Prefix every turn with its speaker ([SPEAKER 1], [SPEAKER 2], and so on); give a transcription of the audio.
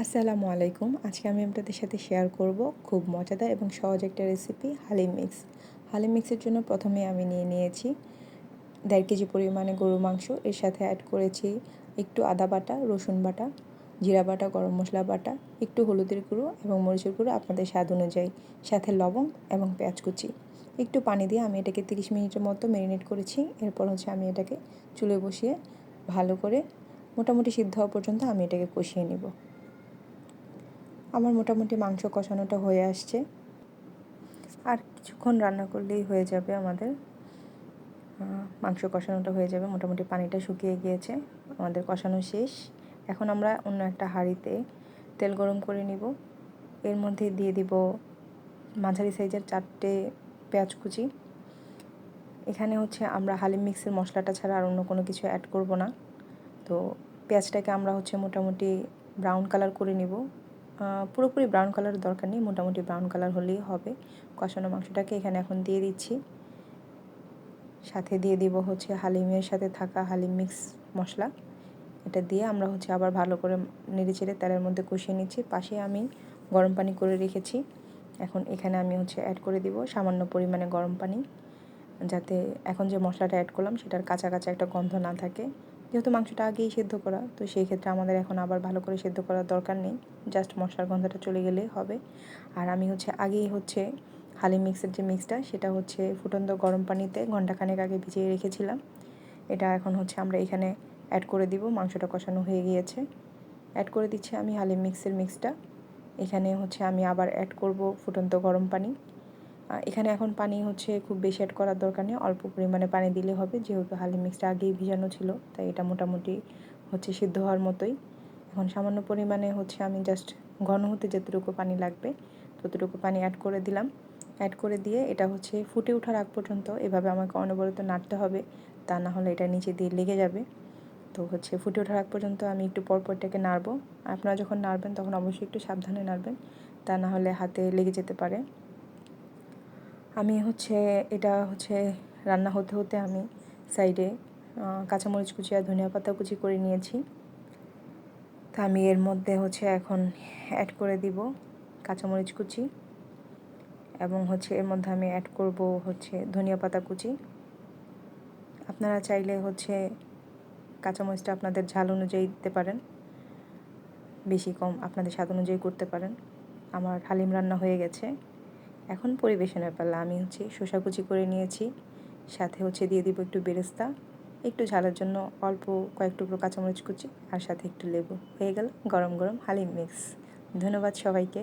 [SPEAKER 1] আসসালামু আলাইকুম। আজকে আমি আপনাদের সাথে শেয়ার করব খুব মজাদার এবং সহজ একটা রেসিপি হালিম মিক্স। হালিম মিক্সের জন্য প্রথমে আমি নিয়ে নিয়েছি 1.5 কেজি পরিমাণে গরুর মাংস। এর সাথে অ্যাড করেছি একটু আদা বাটা, রসুন বাটা, জিরা বাটা, গরম মশলা বাটা, একটু হলুদের গুঁড়ো এবং মরিচের গুঁড়ো আপনাদের স্বাদ অনুযায়ী, সাথে লবণ এবং পেঁয়াজ কুচি। একটু পানি দিয়ে আমি এটাকে 30 মিনিটের মতো ম্যারিনেট করেছি। এরপর আমি এটাকে চুলায় বসিয়ে ভালো করে মোটামুটি সিদ্ধ হওয়া পর্যন্ত আমি এটাকে কষিয়ে নেব। আমার মোটামুটি মাংস কষানোটা হয়ে আসছে, আর কিছুক্ষণ রান্না করলেই হয়ে যাবে আমাদের মাংস কষানোটা হয়ে যাবে। মোটামুটি পানিটা শুকিয়ে গিয়েছে, আমাদের কষানো শেষ। এখন আমরা অন্য একটা হাঁড়িতে তেল গরম করে নিব। এর মধ্যে দিয়ে দিব মাঝারি সাইজের 4টে পেঁয়াজ কুচি। এখানে আমরা হালিম মিক্সের মশলাটা ছাড়া আর অন্য কোনো কিছু অ্যাড করব না। তো পেঁয়াজটাকে আমরা মোটামুটি ব্রাউন কালার করে নিব। পুরোপুরি ব্রাউন কালারের দরকার নেই, মোটামুটি ব্রাউন কালার হলেই হবে। কষানো মাংসটাকে এখানে এখন দিয়ে দিচ্ছি। সাথে দিয়ে দিব হালিমের সাথে থাকা হালিম মিক্স মশলা। এটা দিয়ে আমরা আবার ভালো করে নেড়েচেড়ে তেলের মধ্যে কষিয়ে নিচ্ছি। পাশে আমি গরম পানি করে রেখেছি। এখন এখানে আমি অ্যাড করে দিব সামান্য পরিমাণে গরম পানি, যাতে এখন যে মশলাটা অ্যাড করলাম সেটার কাঁচা কাঁচা একটা গন্ধ না থাকে। যেহেতু মাংসটা আগেই সেদ্ধ করা, তো সেই ক্ষেত্রে আমাদের এখন আবার ভালো করে সেদ্ধ করার দরকার নেই, জাস্ট মশলার গন্ধটা চলে গেলেই হবে। আর আমি আগেই হালিম মিক্সের যে মিক্সটা সেটা ফুটন্ত গরম পানিতে ঘন্টাখানেক আগে ভিজিয়ে রেখেছিলাম। এটা এখন আমরা এখানে অ্যাড করে দিব। মাংসটা কষানো হয়ে গিয়েছে, অ্যাড করে দিচ্ছি আমি হালিম মিক্সের মিক্সটা। এখানে আমি আবার অ্যাড করব ফুটন্ত গরম পানি। এখানে এখন পানি খুব বেশি অ্যাড করার দরকার নেই, অল্প পরিমাণে পানি দিলে হবে, যেহেতু হালিম মিক্সটা আগেই ভিজানো ছিল, তাই এটা মোটামুটি সিদ্ধ হওয়ার মতোই। এখন সামান্য পরিমাণে আমি জাস্ট ঘন হতে যতটুকু পানি লাগবে ততটুকু পানি অ্যাড করে দিলাম। অ্যাড করে দিয়ে এটা ফুটে ওঠার আগ পর্যন্ত এভাবে আমাকে অনবরত নাড়তে হবে, তা না হলে এটা নিচে দিয়ে লেগে যাবে। তো ফুটে ওঠার আগ পর্যন্ত আমি একটু পরপর এটাকে নাড়বো। আপনারা যখন নাড়বেন তখন অবশ্যই একটু সাবধানে নাড়বেন, তা না হলে হাতে লেগে যেতে পারে। আমি এটা রান্না হতে হতে আমি সাইডে কাঁচামরিচ কুচি আর ধনিয়া পাতা কুচি করে নিয়েছি। তা আমি এর মধ্যে এখন অ্যাড করে দিব কাঁচামরিচ কুচি, এবং এর মধ্যে আমি অ্যাড করব ধনিয়া পাতা কুচি। আপনারা চাইলে কাঁচামরিচটা আপনাদের ঝাল অনুযায়ী দিতে পারেন, বেশি কম আপনাদের স্বাদ অনুযায়ী করতে পারেন। আমার হালিম রান্না হয়ে গেছে, এখন পরিবেশনের পালা। আমি শসা কুচি করে নিয়েছি, সাথে দিয়ে দিব একটু বেরেস্তা, একটু ঝালের জন্য অল্প কয়েক টুকরো কাঁচামরিচ কুচি, আর সাথে একটু লেবু। হয়ে গেল গরম গরম হালিম মিক্স। ধন্যবাদ সবাইকে।